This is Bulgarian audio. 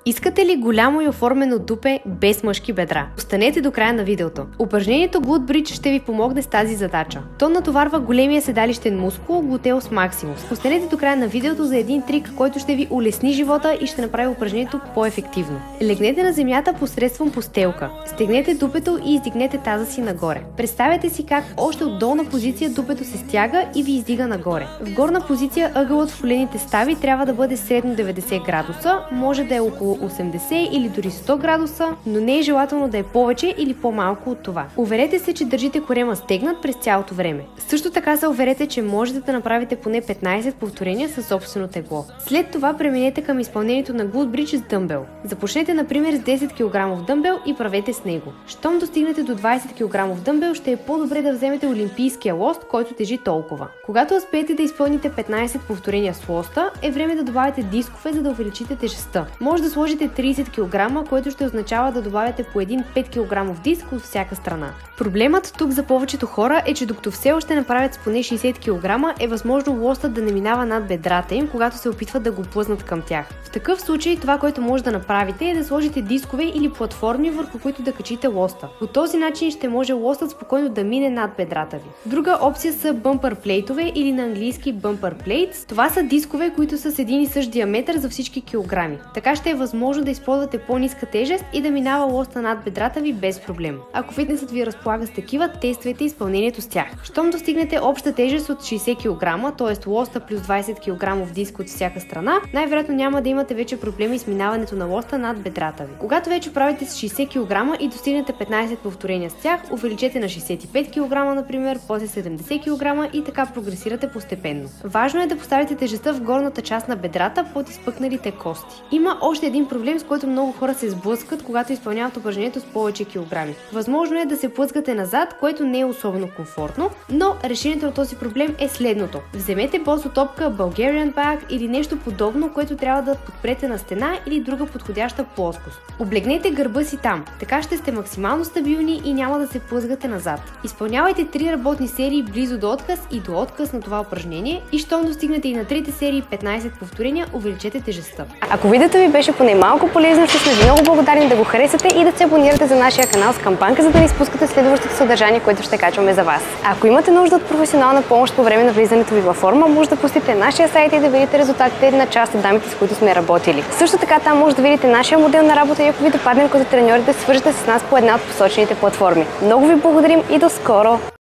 Искате ли голямо и оформено дупе без мъжки бедра? Останете до края на видеото. Упражнението Glute Bridge ще ви помогне с тази задача. То натоварва големия седалищен мускул Gluteus Maximus. Останете до края на видеото за един трик, който ще ви улесни живота и ще направи упражнението по-ефективно. Легнете на земята посредством постелка. Стегнете дупето и издигнете таза си нагоре. Представете си как още от долна позиция дупето се стяга и ви издига нагоре. В горна позиция ъгълът в колените стави трябва да бъде средно 90 градуса, може да е около 80 или дори 100 градуса, но не е желателно да е повече или по-малко от това. Уверете се, че държите корема стегнат през цялото време. Също така се уверете, че можете да направите поне 15 повторения със собствено тегло. След това преминете към изпълнението на Glute Bridge с дъмбел. Започнете например с 10 кг дъмбел и правете с него. Щом достигнете до 20 кг дъмбел, ще е по-добре да вземете олимпийския лост, който тежи толкова. Когато успеете да изпълните 15 повторения с лоста, е време да добавите дискове, за да увеличите тежестта. Може да сложите 30 кг, което ще означава да добавяте по един 5 кг диск от всяка страна. Проблемът тук за повечето хора е, че докато все още направят с поне 60 кг, е възможно лостът да не минава над бедрата им, когато се опитват да го плъзнат към тях. В такъв случай това, което може да направите, е да сложите дискове или платформи, върху които да качите лоста. По този начин ще може лостът спокойно да мине над бедрата ви. Друга опция са бъмпър плейтове или на английски бъмпър плейтс. Това са дискове, които са с един и същ диаметър за всички килограми. Така ще е възможно да използвате по-ниска тежест и да минава лоста над бедрата ви без проблем. Ако фитнесът ви разполага с такива, тествайте изпълнението с тях. Щом достигнете обща тежест от 60 кг, т.е. лоста плюс 20 кг диск от всяка страна, най-вероятно няма да имате вече проблеми с минаването на лоста над бедрата ви. Когато вече правите с 60 кг и достигнете 15 повторения с тях, увеличете на 65 кг, например, после 70 кг и така прогресирате постепенно. Важно е да поставите тежестта в горната част на бедрата под изпъкналите кости. Има още един проблем, с който много хора се сблъскат, когато изпълняват упражнението с повече килограми. Възможно е да се плъзгате назад, което не е особено комфортно, но решението на този проблем е следното. Вземете босотопка, Bulgarian bag или нещо подобно, което трябва да подпрете на стена или друга подходяща плоскост. Облегнете гърба си там, така ще сте максимално стабилни и няма да се плъзгате назад. Изпълнявайте 3 работни серии близо до отказ и до отказ на това упражнение и щом достигнете и на 3 серии 15 повторения, увеличете тежестта. Ако видеото ви беше поне малко полезно, ще сме ви много благодарни да го харесате и да се абонирате за нашия канал с кампанка, за да не изпускате следващото съдържание, което ще качваме за вас. Ако имате нужда от професионална помощ по време на влизането ви във форма, може да посетите нашия сайт и да видите резултатите на част от дамите, с които сме работили. Също така там може да видите нашия модел на работа и ако ви допаднем като треньори, да се свържете с нас по една от посочените платформи. Много ви благодарим и до скоро!